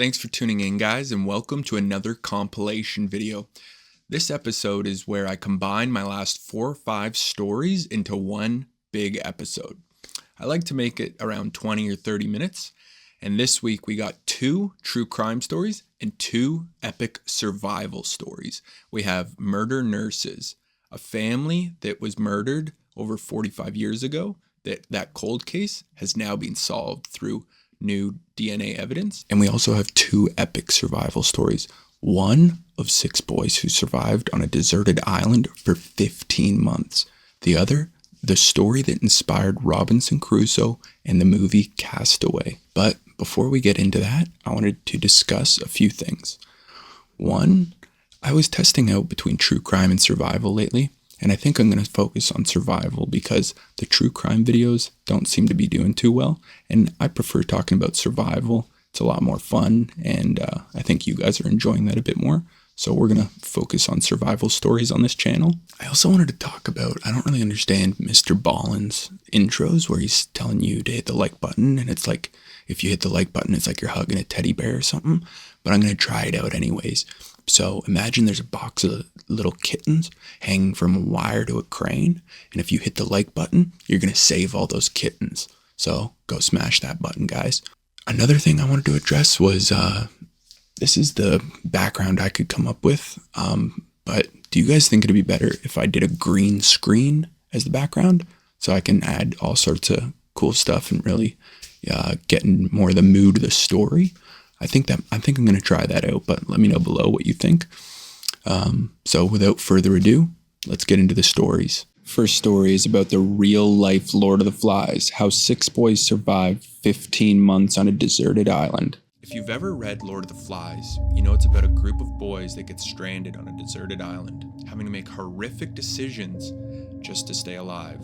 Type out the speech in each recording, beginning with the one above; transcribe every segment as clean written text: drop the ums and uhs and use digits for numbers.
Thanks for tuning in, guys, and welcome to another compilation video. This episode is where I combine my last 4 or 5 stories into one big episode. I like to make it around 20 or 30 minutes, and this week we got 2 true crime stories and 2 epic survival stories. We have Murder Nurses, a family that was murdered over 45 years ago. That cold case has now been solved through new DNA evidence. And we also have 2 epic survival stories. One of 6 boys who survived on a deserted island for 15 months. The other, the story that inspired Robinson Crusoe and the movie Castaway. But before we get into that, I wanted to discuss a few things. One, I was testing out between true crime and survival lately. And I think I'm going to focus on survival because the true crime videos don't seem to be doing too well. And I prefer talking about survival. It's a lot more fun. And I think you guys are enjoying that a bit more. So we're going to focus on survival stories on this channel. I also wanted to talk about, I don't really understand Mr. Ballin's intros where he's telling you to hit the like button. And it's like, if you hit the like button, it's like you're hugging a teddy bear or something. But I'm going to try it out anyways. So imagine there's a box of little kittens hanging from a wire to a crane. And if you hit the like button, you're going to save all those kittens. So go smash that button, guys. Another thing I wanted to address was, this is the background I could come up with. But do you guys think it'd be better if I did a green screen as the background? So I can add all sorts of cool stuff and really get in more of the mood of the story. I think I'm going to try that out, but let me know below what you think. So without further ado, let's get into the stories. First story is about the real-life Lord of the Flies, how 6 boys survived 15 months on a deserted island. If you've ever read Lord of the Flies, you know it's about a group of boys that get stranded on a deserted island, having to make horrific decisions just to stay alive.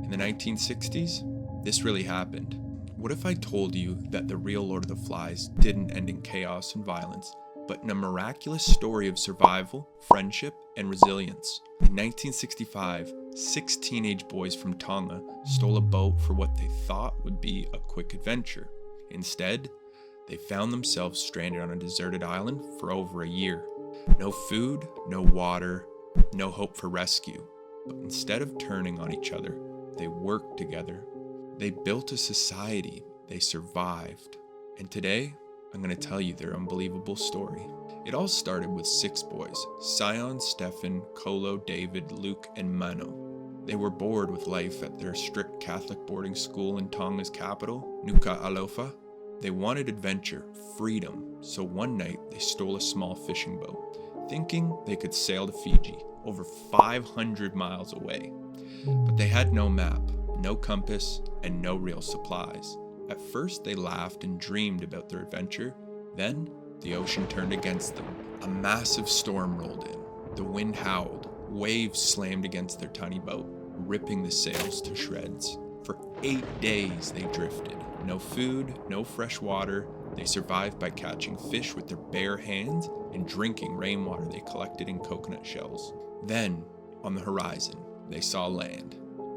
In the 1960s, this really happened. What if I told you that the real Lord of the Flies didn't end in chaos and violence, but in a miraculous story of survival, friendship, and resilience? In 1965, 6 teenage boys from Tonga stole a boat for what they thought would be a quick adventure. Instead, they found themselves stranded on a deserted island for over a year. No food, no water, no hope for rescue. But instead of turning on each other, they worked together. They built a society, they survived, and today, I'm going to tell you their unbelievable story. It all started with 6 boys, Sion, Stefan, Kolo, David, Luke, and Mano. They were bored with life at their strict Catholic boarding school in Tonga's capital, Nuku'alofa. They wanted adventure, freedom, so one night they stole a small fishing boat, thinking they could sail to Fiji, over 500 miles away. But they had no map, no compass, and no real supplies. At first, they laughed and dreamed about their adventure. Then, the ocean turned against them. A massive storm rolled in. The wind howled. Waves slammed against their tiny boat, ripping the sails to shreds. For 8 days, they drifted. No food, no fresh water. They survived by catching fish with their bare hands and drinking rainwater they collected in coconut shells. Then, on the horizon, they saw land.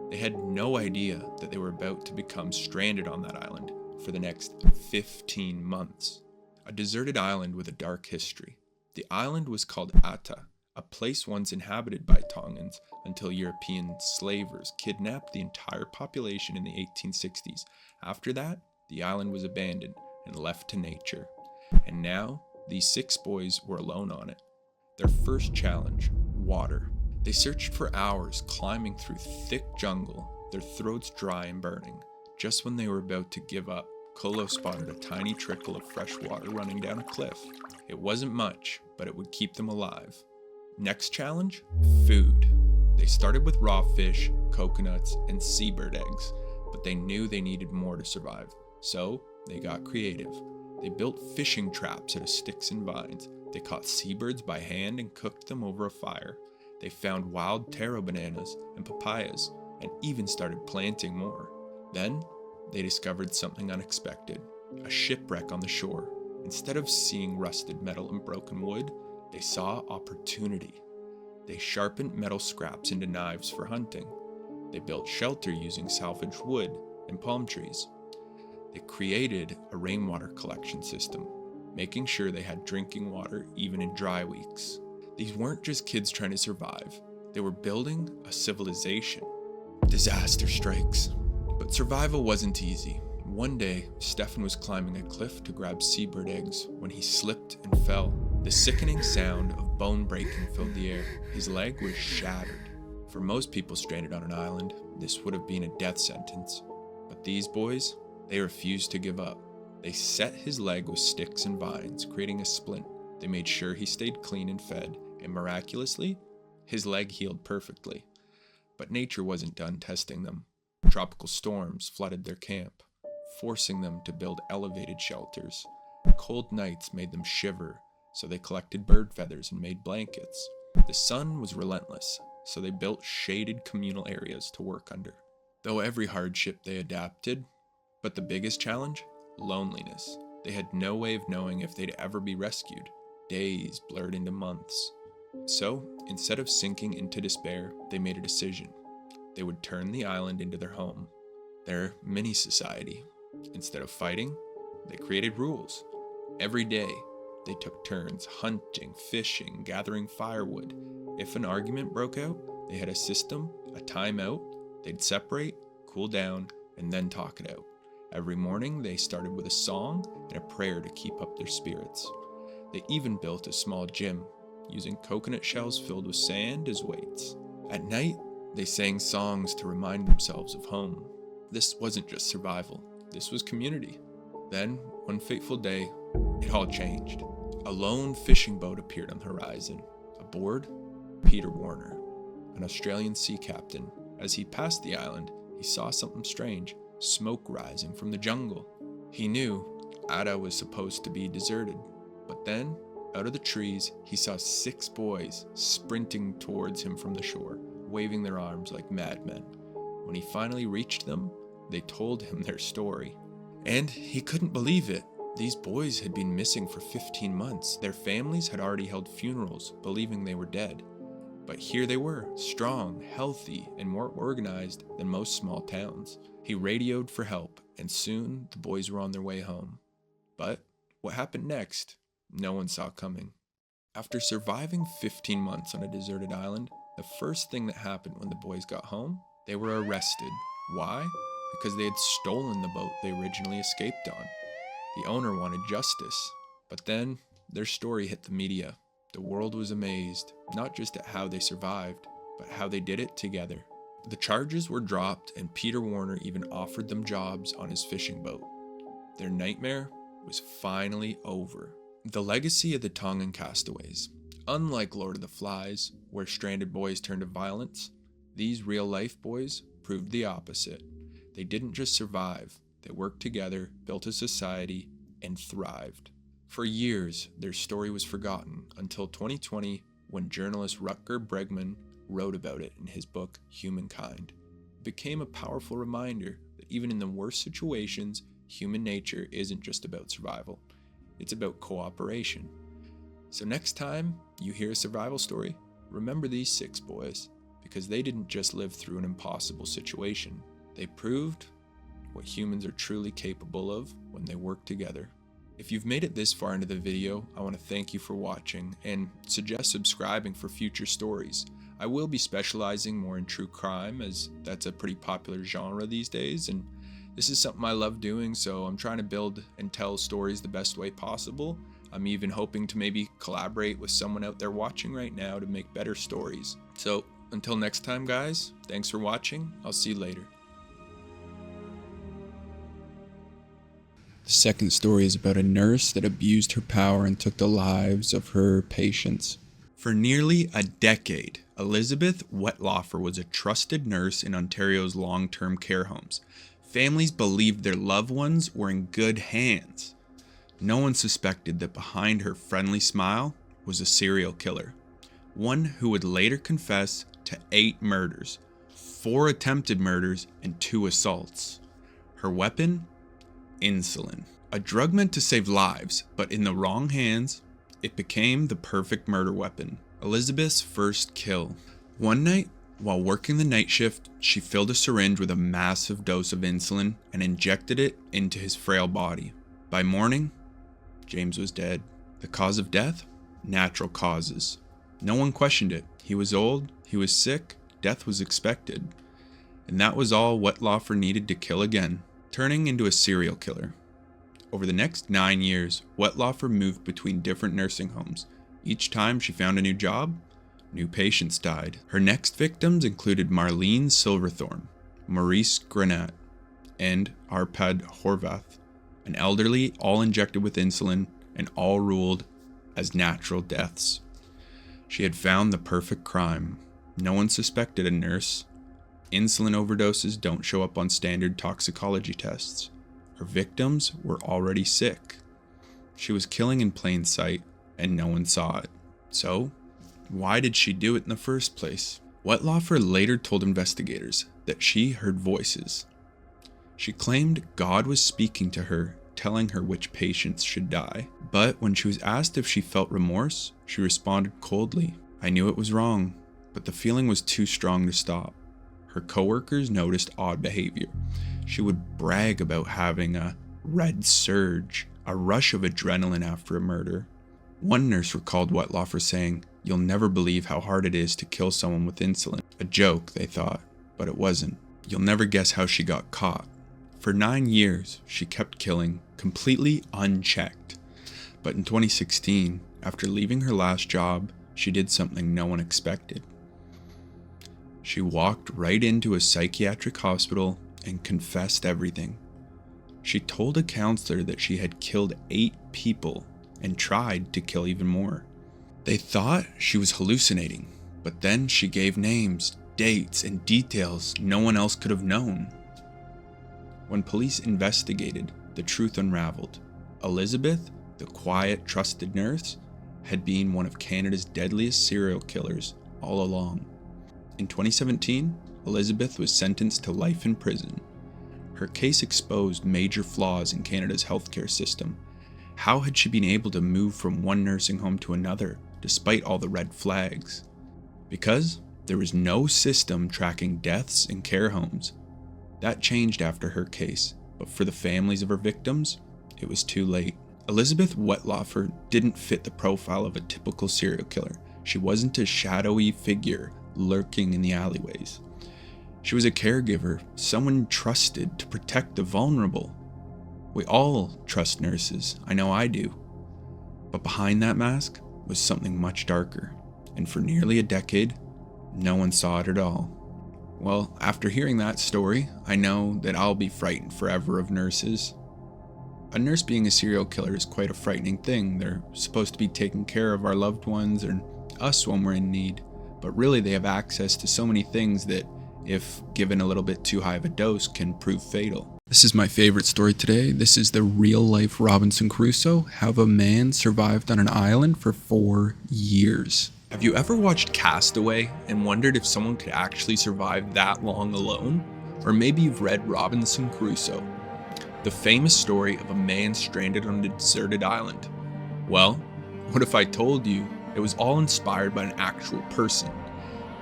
They had no idea that they were about to become stranded on that island for the next 15 months. A deserted island with a dark history. The island was called Ata, a place once inhabited by Tongans until European slavers kidnapped the entire population in the 1860s. After that, the island was abandoned and left to nature. And now, these 6 boys were alone on it. Their first challenge, water. They searched for hours, climbing through thick jungle, their throats dry and burning. Just when they were about to give up, Kolo spotted a tiny trickle of fresh water running down a cliff. It wasn't much, but it would keep them alive. Next challenge, food. They started with raw fish, coconuts, and seabird eggs, but they knew they needed more to survive. So, they got creative. They built fishing traps out of sticks and vines. They caught seabirds by hand and cooked them over a fire. They found wild taro bananas and papayas, and even started planting more. Then, they discovered something unexpected, a shipwreck on the shore. Instead of seeing rusted metal and broken wood, they saw opportunity. They sharpened metal scraps into knives for hunting. They built shelter using salvaged wood and palm trees. They created a rainwater collection system, making sure they had drinking water even in dry weeks. These weren't just kids trying to survive, they were building a civilization. Disaster strikes. But survival wasn't easy. One day, Stefan was climbing a cliff to grab seabird eggs when he slipped and fell. The sickening sound of bone breaking filled the air. His leg was shattered. For most people stranded on an island, this would have been a death sentence. But these boys, they refused to give up. They set his leg with sticks and vines, creating a splint. They made sure he stayed clean and fed, and miraculously, his leg healed perfectly. But nature wasn't done testing them. Tropical storms flooded their camp, forcing them to build elevated shelters. Cold nights made them shiver, so they collected bird feathers and made blankets. The sun was relentless, so they built shaded communal areas to work under. Though every hardship they adapted, but the biggest challenge? Loneliness. They had no way of knowing if they'd ever be rescued. Days blurred into months. So, instead of sinking into despair, they made a decision. They would turn the island into their home, their mini-society. Instead of fighting, they created rules. Every day, they took turns hunting, fishing, gathering firewood. If an argument broke out, they had a system, a timeout. They'd separate, cool down, and then talk it out. Every morning, they started with a song and a prayer to keep up their spirits. They even built a small gym, using coconut shells filled with sand as weights. At night, they sang songs to remind themselves of home. This wasn't just survival, this was community. Then, one fateful day, it all changed. A lone fishing boat appeared on the horizon. Aboard, Peter Warner, an Australian sea captain. As he passed the island, he saw something strange, smoke rising from the jungle. He knew Ada was supposed to be deserted, but then, out of the trees, he saw 6 boys sprinting towards him from the shore, waving their arms like madmen. When he finally reached them, they told him their story. And he couldn't believe it. These boys had been missing for 15 months. Their families had already held funerals, believing they were dead. But here they were, strong, healthy, and more organized than most small towns. He radioed for help, and soon the boys were on their way home. But what happened next? No one saw coming. After surviving 15 months on a deserted island, the first thing that happened when the boys got home, they were arrested. Why? Because they had stolen the boat they originally escaped on. The owner wanted justice. But then, their story hit the media. The world was amazed, not just at how they survived, but how they did it together. The charges were dropped, and Peter Warner even offered them jobs on his fishing boat. Their nightmare was finally over. The legacy of the Tongan castaways. Unlike Lord of the Flies, where stranded boys turned to violence, these real-life boys proved the opposite. They didn't just survive, they worked together, built a society, and thrived. For years, their story was forgotten until 2020, when journalist Rutger Bregman wrote about it in his book, Humankind. It became a powerful reminder that even in the worst situations, human nature isn't just about survival. It's about cooperation. So next time you hear a survival story, remember these 6 boys, because they didn't just live through an impossible situation. They proved what humans are truly capable of when they work together. If you've made it this far into the video, I want to thank you for watching and suggest subscribing for future stories. I will be specializing more in true crime, as that's a pretty popular genre these days, and this is something I love doing, so I'm trying to build and tell stories the best way possible. I'm even hoping to maybe collaborate with someone out there watching right now to make better stories. So until next time, guys, thanks for watching. I'll see you later. The second story is about a nurse that abused her power and took the lives of her patients. For nearly a decade, Elizabeth Wetlaufer was a trusted nurse in Ontario's long-term care homes. Families believed their loved ones were in good hands. No one suspected that behind her friendly smile was a serial killer. One who would later confess to 8 murders, 4 attempted murders, and 2 assaults. Her weapon? Insulin. A drug meant to save lives, but in the wrong hands, it became the perfect murder weapon. Elizabeth's first kill. One night, while working the night shift, she filled a syringe with a massive dose of insulin and injected it into his frail body. By morning, James was dead. The cause of death? Natural causes. No one questioned it. He was old, he was sick, death was expected. And that was all Wetlaufer needed to kill again, turning into a serial killer. Over the next 9 years, Wetlaufer moved between different nursing homes. Each time she found a new job, new patients died. Her next victims included Marlene Silverthorne, Maurice Granat, and Arpad Horvath, an elderly, all injected with insulin and all ruled as natural deaths. She had found the perfect crime. No one suspected a nurse. Insulin overdoses don't show up on standard toxicology tests. Her victims were already sick. She was killing in plain sight, and no one saw it. So, why did she do it in the first place? Wetlaufer later told investigators that she heard voices. She claimed God was speaking to her, telling her which patients should die. But when she was asked if she felt remorse, she responded coldly, "I knew it was wrong, but the feeling was too strong to stop." Her coworkers noticed odd behavior. She would brag about having a red surge, a rush of adrenaline after a murder. One nurse recalled Wetlaufer saying, "You'll never believe how hard it is to kill someone with insulin." A joke, they thought, but it wasn't. You'll never guess how she got caught. For 9 years, she kept killing, completely unchecked. But in 2016, after leaving her last job, she did something no one expected. She walked right into a psychiatric hospital and confessed everything. She told a counselor that she had killed 8 people and tried to kill even more. They thought she was hallucinating, but then she gave names, dates, and details no one else could have known. When police investigated, the truth unraveled. Elizabeth, the quiet, trusted nurse, had been one of Canada's deadliest serial killers all along. In 2017, Elizabeth was sentenced to life in prison. Her case exposed major flaws in Canada's healthcare system. How had she been able to move from one nursing home to another, despite all the red flags? Because there was no system tracking deaths in care homes. That changed after her case, but for the families of her victims, it was too late. Elizabeth Wetlaufer didn't fit the profile of a typical serial killer. She wasn't a shadowy figure lurking in the alleyways. She was a caregiver, someone trusted to protect the vulnerable. We all trust nurses, I know I do. But behind that mask was something much darker, and for nearly a decade, no one saw it at all. Well, after hearing that story, I know that I'll be frightened forever of nurses. A nurse being a serial killer is quite a frightening thing. They're supposed to be taking care of our loved ones and us when we're in need, but really they have access to so many things that, if given a little bit too high of a dose, can prove fatal. This is my favorite story today. This is the real-life Robinson Crusoe, how a man survived on an island for 4 years. Have you ever watched Castaway and wondered if someone could actually survive that long alone? Or maybe you've read Robinson Crusoe, the famous story of a man stranded on a deserted island. Well, what if I told you it was all inspired by an actual person?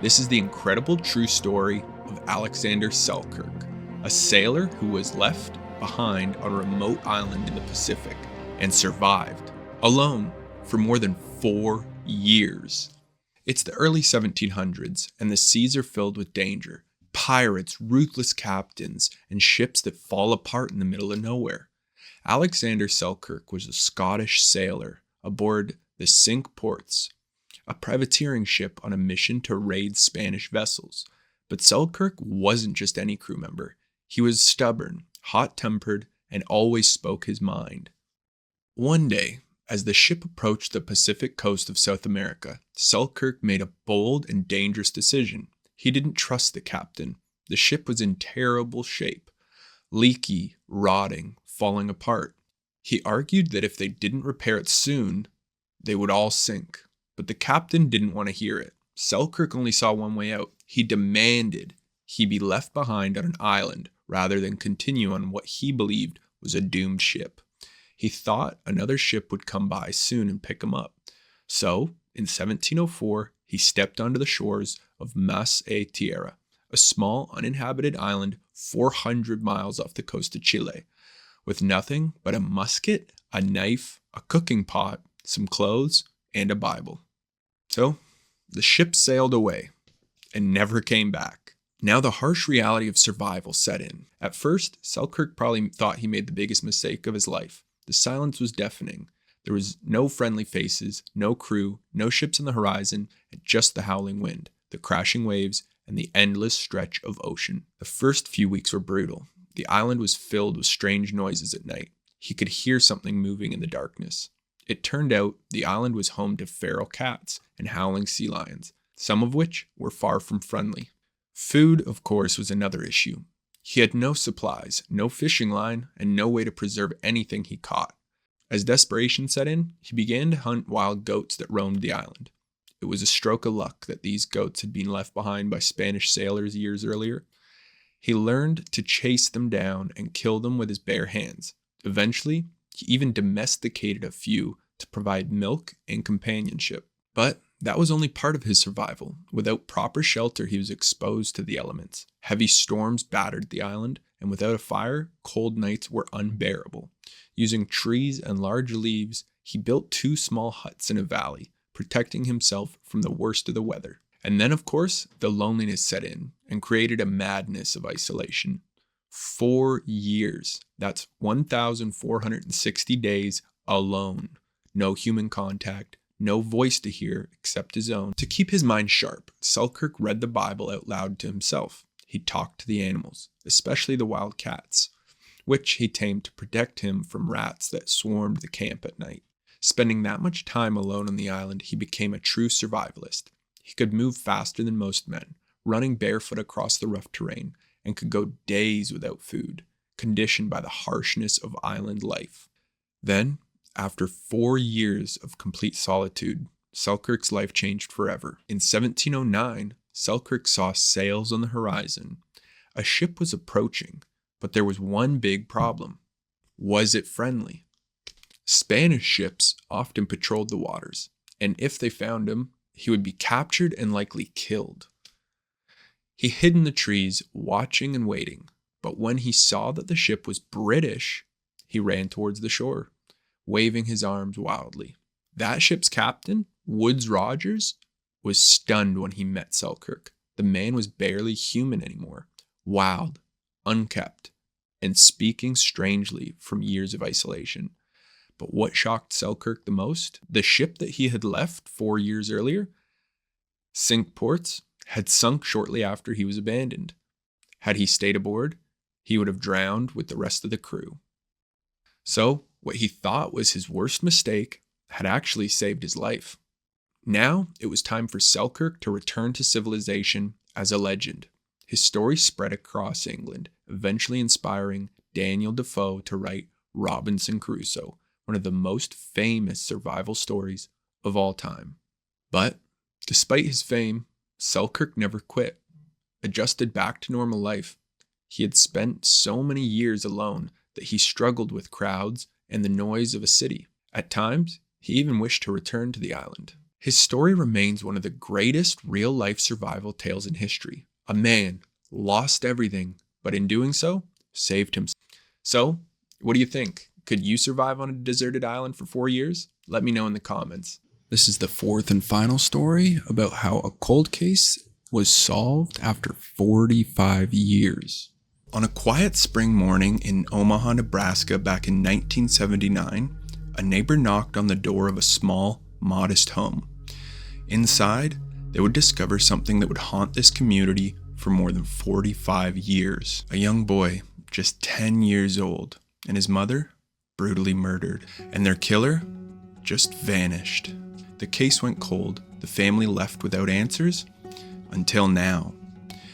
This is the incredible true story of Alexander Selkirk, a sailor who was left behind on a remote island in the Pacific and survived, alone, for more than 4 years. It's the early 1700s, and the seas are filled with danger. Pirates, ruthless captains, and ships that fall apart in the middle of nowhere. Alexander Selkirk was a Scottish sailor aboard the Cinque Ports, a privateering ship on a mission to raid Spanish vessels. But Selkirk wasn't just any crew member. He was stubborn, hot-tempered, and always spoke his mind. One day, as the ship approached the Pacific coast of South America, Selkirk made a bold and dangerous decision. He didn't trust the captain. The ship was in terrible shape, leaky, rotting, falling apart. He argued that if they didn't repair it soon, they would all sink. But the captain didn't want to hear it. Selkirk only saw one way out. He demanded he be left behind on an island rather than continue on what he believed was a doomed ship. He thought another ship would come by soon and pick him up. So, in 1704, he stepped onto the shores of Mas e Tierra, a small uninhabited island 400 miles off the coast of Chile. With nothing but a musket, a knife, a cooking pot, some clothes, and a Bible. So, the ship sailed away and never came back. Now the harsh reality of survival set in. At first, Selkirk probably thought he made the biggest mistake of his life. The silence was deafening. There was no friendly faces, no crew, no ships on the horizon, and just the howling wind, the crashing waves, and the endless stretch of ocean. The first few weeks were brutal. The island was filled with strange noises at night. He could hear something moving in the darkness. It turned out the island was home to feral cats and howling sea lions, some of which were far from friendly. Food, of course, was another issue. He had no supplies, no fishing line, and no way to preserve anything he caught. As desperation set in, he began to hunt wild goats that roamed the island. It was a stroke of luck that these goats had been left behind by Spanish sailors years earlier. He learned to chase them down and kill them with his bare hands. Eventually, he even domesticated a few to provide milk and companionship. But that was only part of his survival. Without proper shelter, he was exposed to the elements. Heavy storms battered the island, and without a fire, cold nights were unbearable. Using trees and large leaves, he built 2 small huts in a valley, protecting himself from the worst of the weather. And then, of course, the loneliness set in and created a madness of isolation. 4 years. That's 1,460 days alone. No human contact, no voice to hear except his own. To keep his mind sharp, Selkirk read the Bible out loud to himself. He talked to the animals, especially the wild cats, which he tamed to protect him from rats that swarmed the camp at night. Spending that much time alone on the island, he became a true survivalist. He could move faster than most men, running barefoot across the rough terrain, and could go days without food, conditioned by the harshness of island life. Then, after 4 years of complete solitude, Selkirk's life changed forever. In 1709, Selkirk saw sails on the horizon. A ship was approaching, but there was one big problem. Was it friendly? Spanish ships often patrolled the waters, and if they found him, he would be captured and likely killed. He hid in the trees, watching and waiting, but when he saw that the ship was British, he ran towards the shore, waving his arms wildly. That ship's captain, Woodes Rogers, was stunned when he met Selkirk. The man was barely human anymore, wild, unkempt, and speaking strangely from years of isolation. But what shocked Selkirk the most? The ship that he had left 4 years earlier, Cinque Ports, had sunk shortly after he was abandoned. Had he stayed aboard, he would have drowned with the rest of the crew. So, what he thought was his worst mistake had actually saved his life. Now, it was time for Selkirk to return to civilization as a legend. His story spread across England, eventually inspiring Daniel Defoe to write Robinson Crusoe, one of the most famous survival stories of all time. But, despite his fame, Selkirk never quit. Adjusted back to normal life, he had spent so many years alone that he struggled with crowds and the noise of a city. At times, he even wished to return to the island. His story remains one of the greatest real-life survival tales in history. A man lost everything, but in doing so, saved himself. So, what do you think? Could you survive on a deserted island for 4 years? Let me know in the comments. This is the 4th and final story about how a cold case was solved after 45 years. On a quiet spring morning in Omaha, Nebraska back in 1979, a neighbor knocked on the door of a small, modest home. Inside, they would discover something that would haunt this community for more than 45 years. A young boy, just 10 years old, and his mother brutally murdered, and their killer just vanished. The case went cold, the family left without answers, until now.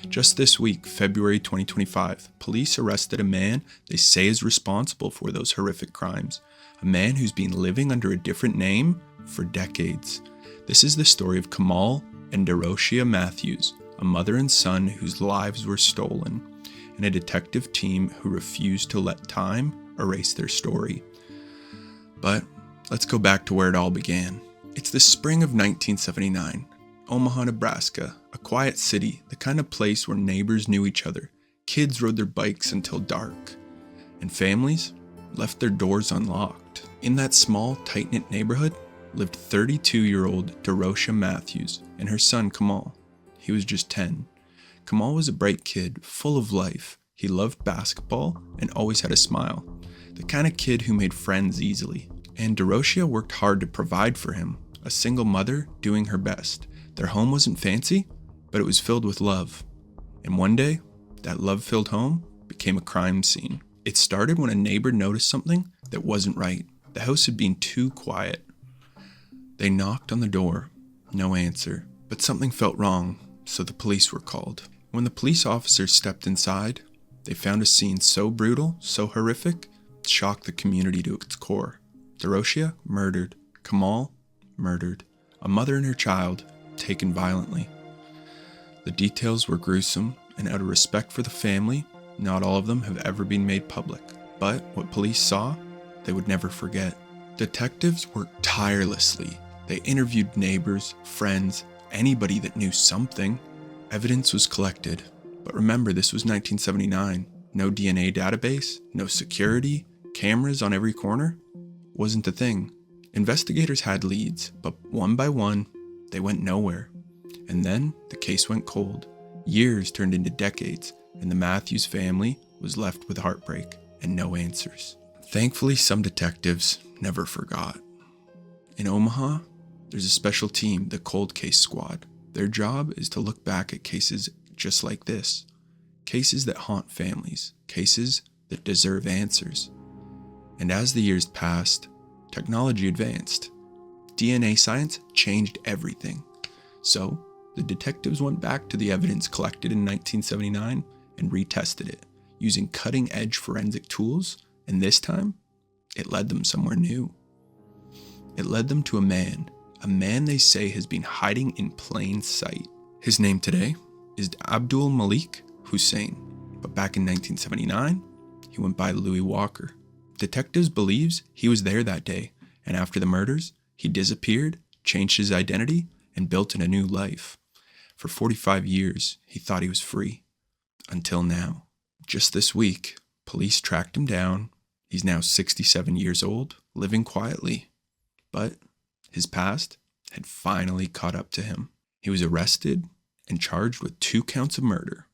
Just this week, February 2025, police arrested a man they say is responsible for those horrific crimes. A man who's been living under a different name for decades. This is the story of Kamal and Doroshia Matthews, a mother and son whose lives were stolen, and a detective team who refused to let time erase their story. But let's go back to where it all began. It's the spring of 1979. Omaha, Nebraska, a quiet city, the kind of place where neighbors knew each other. Kids rode their bikes until dark. And families? left their doors unlocked. In that small, tight-knit neighborhood lived 32-year-old Derosha Matthews and her son Kamal. He was just 10. Kamal was a bright kid, full of life. He loved basketball and always had a smile. The kind of kid who made friends easily. And Derosha worked hard to provide for him, a single mother doing her best. Their home wasn't fancy, but it was filled with love. And one day, that love-filled home became a crime scene. It started when a neighbor noticed something that wasn't right. The house had been too quiet. They knocked on the door, no answer, but something felt wrong, so the police were called. When the police officers stepped inside, they found a scene so brutal, so horrific, it shocked the community to its core. Derosha murdered, Kamal murdered, a mother and her child taken violently. The details were gruesome, and out of respect for the family, not all of them have ever been made public. But what police saw, they would never forget. Detectives worked tirelessly. They interviewed neighbors, friends, anybody that knew something. Evidence was collected. But remember, this was 1979. No DNA database, no security, cameras on every corner. Wasn't a thing. Investigators had leads, but one by one, they went nowhere. And then the case went cold. Years turned into decades, and the Matthews family was left with heartbreak and no answers. Thankfully, some detectives never forgot. In Omaha, there's a special team, the Cold Case Squad. Their job is to look back at cases just like this. Cases that haunt families, cases that deserve answers. And as the years passed, technology advanced. DNA science changed everything. So, the detectives went back to the evidence collected in 1979 and retested it, using cutting-edge forensic tools, and this time, it led them somewhere new. It led them to a man they say has been hiding in plain sight. His name today is Abdul Malik Hussein, but back in 1979, he went by Louis Walker. Detectives believes he was there that day, and after the murders, he disappeared, changed his identity, and built in a new life. For 45 years, he thought he was free. Until now. Just this week, police tracked him down. He's now 67 years old, living quietly. But his past had finally caught up to him. He was arrested and charged with 2 counts of murder.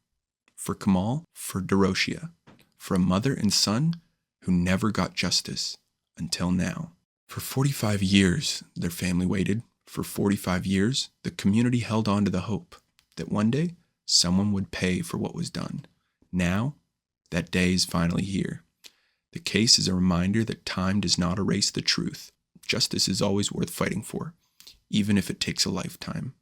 For Kamal, for Derosha, for a mother and son who never got justice until now. For 45 years, their family waited. For 45 years, the community held on to the hope that one day someone would pay for what was done. Now, that day is finally here. The case is a reminder that time does not erase the truth. Justice is always worth fighting for, even if it takes a lifetime.